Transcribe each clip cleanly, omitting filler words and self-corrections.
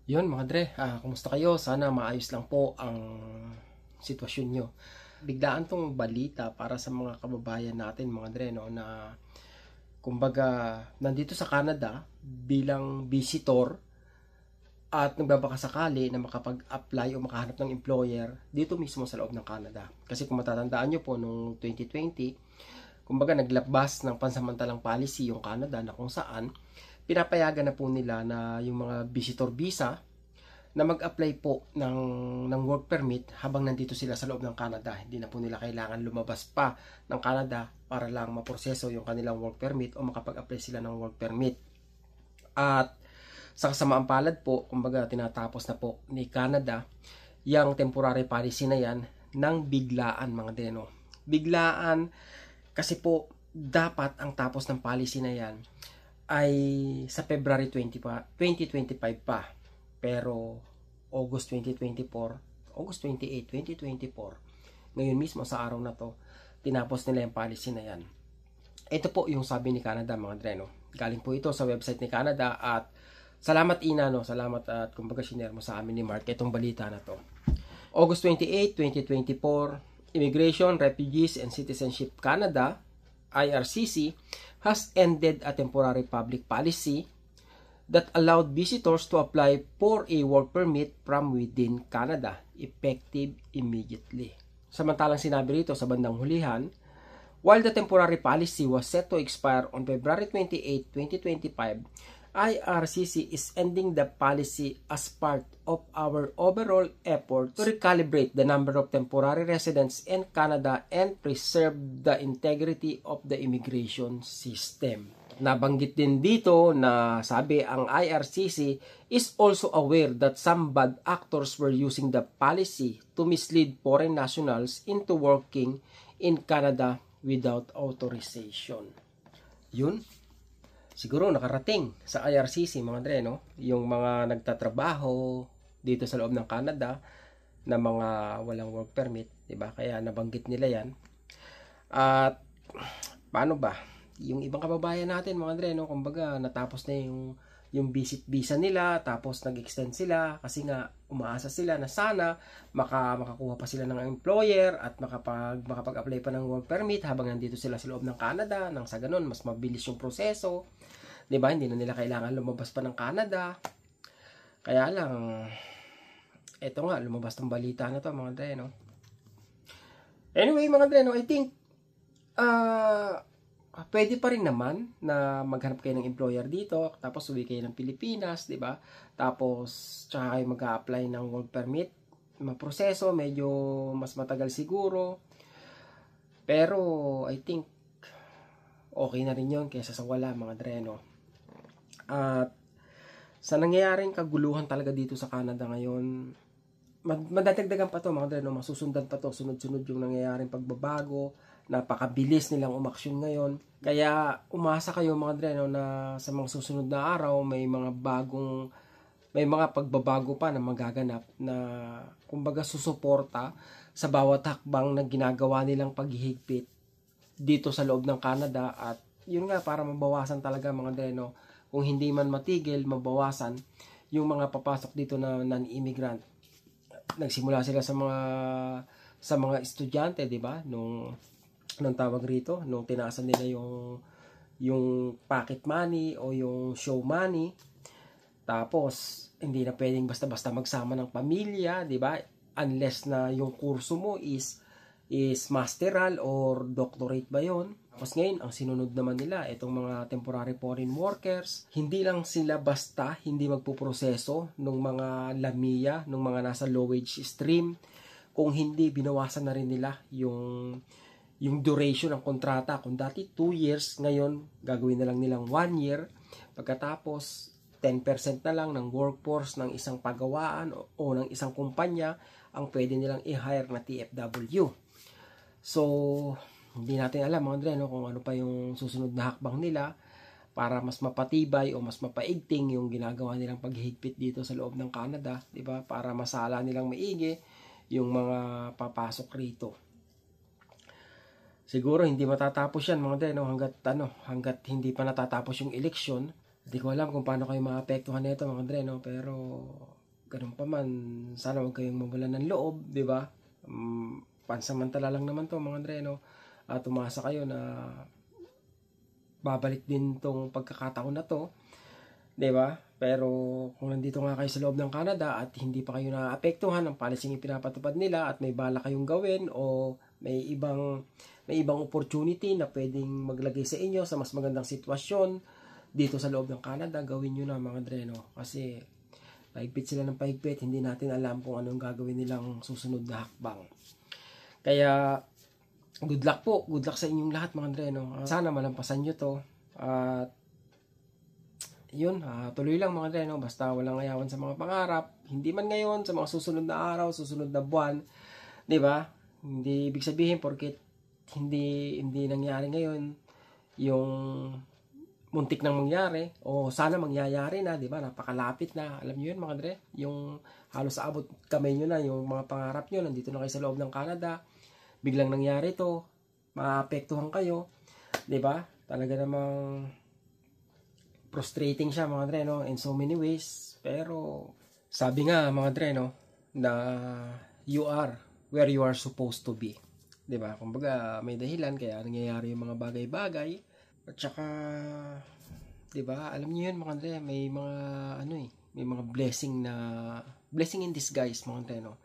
Yun mga Dre, kumusta kayo? Sana maayos lang po ang sitwasyon nyo. Biglaan tong balita para sa mga kababayan natin mga Dre, no, na kumbaga nandito sa Canada bilang visitor at nagbabakasakali na makapag-apply o makahanap ng employer dito mismo sa loob ng Canada. Kasi kung matatandaan nyo po, noong 2020, kumbaga naglabas ng pansamantalang policy yung Canada na kung saan pinapayagan na po nila na yung mga visitor visa na mag-apply po ng work permit habang nandito sila sa loob ng Canada. Hindi na po nila kailangan lumabas pa ng Canada para lang maproseso yung kanilang work permit o makapag-apply sila ng work permit. At sa kasamaang palad po, kumbaga tinatapos na po ni Canada yung temporary policy na yan ng biglaan mga deno. Biglaan kasi po dapat ang tapos ng policy na yan ay sa February 20 pa, 2025 pa. Pero August 2024, August 28, 2024, ngayon mismo sa araw na to, tinapos nila yung policy na yan. Ito po yung sabi ni Canada mga dreno. Galing po ito sa website ni Canada at salamat Ina, no? Salamat at kumbaga sinare mo sa amin ni Mark itong balita na to. August 28, 2024, Immigration, Refugees and Citizenship Canada, IRCC, has ended a temporary public policy that allowed visitors to apply for a work permit from within Canada, effective immediately. Samantalang sinabi rito sa bandang hulihan, while the temporary policy was set to expire on February 28, 2025, IRCC is ending the policy as part of our overall effort to recalibrate the number of temporary residents in Canada and preserve the integrity of the immigration system. Nabanggit din dito na sabi ang IRCC is also aware that some bad actors were using the policy to mislead foreign nationals into working in Canada without authorization. Yun. Siguro nakarating sa IRCC mga Dre, no? Yung mga nagtatrabaho dito sa loob ng Canada na mga walang work permit, 'di ba? Kaya nabanggit nila 'yan. At paano ba? Yung ibang kababayan natin mga Dre, no? Kumbaga natapos na yung visit visa nila, tapos nag-extend sila kasi nga umaasa sila na sana makakuha pa sila ng employer at makapag-apply pa ng work permit habang nandito sila sa loob ng Canada, nang sa ganun mas mabilis yung proseso. 'Di ba? Hindi na nila kailangan lumabas pa ng Canada. Kaya lang eto nga lumabas tong balita na to mga Dre, no? Anyway, mga Dre, no, I think pwede pa rin naman na maghanap kayo ng employer dito, tapos uwi kayo ng Pilipinas, 'di ba? Tapos tsaka kayo mag-a-apply ng work permit. Maproseso, medyo mas matagal siguro. Pero I think okay na rin 'yon kaysa sa wala mga Dre, no? At sa nangyayaring kaguluhan talaga dito sa Canada ngayon, madadagdagan pa to mga Dre, no? Masusundan pa to, sunod-sunod yung nangyayaring pagbabago, napakabilis nilang umaksyon ngayon. Kaya umasa kayo mga Dre, no, na sa mga susunod na araw may mga pagbabago pa na magaganap na kumbaga susuporta sa bawat hakbang na ginagawa nilang paghihigpit dito sa loob ng Canada. At yun nga, para mabawasan talaga mga Dre, no, kung hindi man matigil, mabawasan yung mga papasok dito na non-immigrant. Nagsimula sila sa mga estudyante, 'di ba? Nung tawag rito, nung tinaasan nila yung pocket money o yung show money. Tapos hindi na pwedeng basta-basta magsama ng pamilya, 'di ba? Unless na yung kurso mo is masteral or doctorate ba 'yon. Tapos ngayon, ang sinunod naman nila, itong mga temporary foreign workers, hindi lang sila basta hindi magpuproseso ng mga LAMIA, ng mga nasa low wage stream, kung hindi binawasan na rin nila yung duration ng kontrata. Kung dati 2 years, ngayon gagawin na lang nilang 1 year. Pagkatapos 10% na lang ng workforce ng isang pagawaan o ng isang kumpanya ang pwede nilang i-hire na TFW. So hindi natin alam mga Dre, no, kung ano pa yung susunod na hakbang nila para mas mapatibay o mas mapaigting yung ginagawa nilang paghihigpit dito sa loob ng Canada, 'di ba? Para masala nilang maigi yung mga papasok rito. Siguro hindi matatapos yan mga Dre, no, hanggat hindi pa natatapos yung eleksyon. Hindi ko alam kung paano kayo maapektuhan nito mga Dre, no, pero ganun pa man, sana huwag kayong mawalan ng loob, di ba? Pansamantala lang naman to mga Andre, no? At umasa kayo na babalik din tong pagkakataon na to, di ba? Pero kung nandito nga kayo sa loob ng Canada at hindi pa kayo naapektuhan ng policy yung pinapatupad nila at may bala kayong gawin o may ibang opportunity na pwedeng maglagay sa inyo sa mas magandang sitwasyon dito sa loob ng Canada, gawin nyo na mga Andre, no? Kasi paigpit sila ng paigpit, hindi natin alam kung anong gagawin nilang susunod na hakbang. Kaya good luck po, good luck sa inyong lahat mga Andre, no? Sana malampasan nyo to at yun, tuloy lang mga Andre, no? Basta walang ayawan sa mga pangarap, hindi man ngayon, sa mga susunod na araw, susunod na buwan, di ba? Hindi ibig sabihin porket hindi nangyari ngayon yung muntik nang mangyari o sana mangyayari na, di ba? Napakalapit na. Alam niyo yun mga Andre, yung halos abot kamay niyo na yung mga pangarap niyo, nandito na kayo sa loob ng Canada. Biglang nangyari to, maapektuhan kayo, di ba? Talaga namang frustrating siya mga Andre, no? In so many ways. Pero sabi nga mga Andre, no, na you are where you are supposed to be. 'Di ba? Kumbaga may dahilan kaya nangyayari yung mga bagay-bagay. At saka 'di ba? Alam niyo 'yun mga Andre, may mga may mga blessing in disguise mga Andre, no.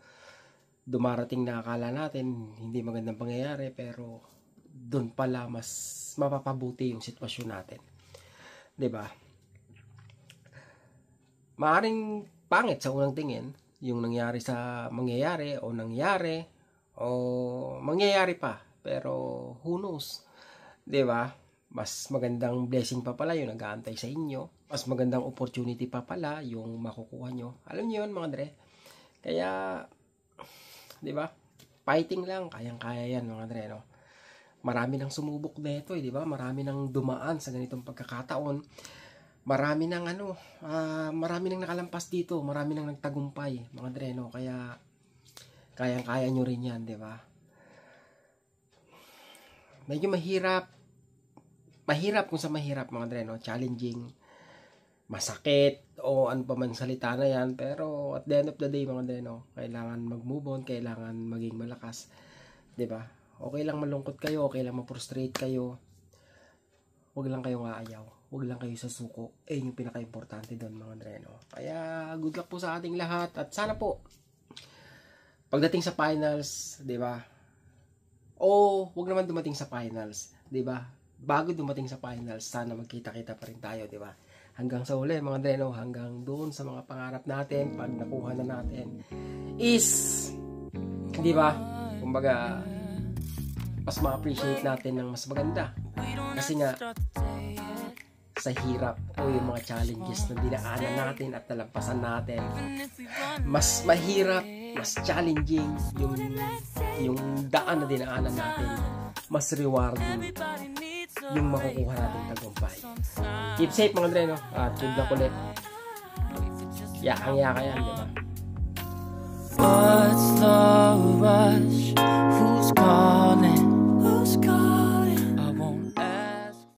Dumarating na akala natin hindi magandang pangyayari pero doon pala mas mapapabuti yung sitwasyon natin. 'Di ba? Maaring pangit sa unang tingin yung mangyayari o mangyayari pa, pero who knows, 'di ba? Mas magandang blessing pa pala yung nag-aantay sa inyo, mas magandang opportunity pa pala yung makukuha nyo. Alam niyo yun mga Andre, kaya 'di ba, fighting lang, kayang-kaya yan mga Andre, no? Marami nang sumubok nito, di ba? Marami nang dumaan sa ganitong pagkakataon, marami nang marami nang nakalampas dito, marami nang nagtagumpay mga Andre, no? Kaya kayang-kaya nyo rin yan, di ba? Medyo mahirap kung sa mahirap mga Andre, no? Challenging, masakit, o ano pa man salita na yan, pero at the end of the day mga Andre, no? Kailangan mag-move on, kailangan maging malakas, di ba? Okay lang malungkot kayo, okay lang ma-frustrate kayo, huwag lang kayong aayaw, huwag lang kayo sasuko, yung pinaka-importante doon mga Andre, no? Kaya good luck po sa ating lahat at sana po pagdating sa finals, 'di ba? O huwag naman dumating sa finals, 'di ba? Bago dumating sa finals, sana magkita-kita pa rin tayo, 'di ba? Hanggang sa uli mga Andre, no? Hanggang doon sa mga pangarap natin, pag nakuha na natin is 'di ba? Kumbaga mas ma-appreciate natin ng mas maganda. Kasi nga sa hirap o yung mga challenges na dinaanan natin at nalampasan natin, mas mahirap, mas challenging yung daan na dinaanan natin, mas rewarding yung makukuha natin tagumpay. Keep safe mga Andre, no? At good luck ulit. Yakang-yaka yan, di ba? What's the rush?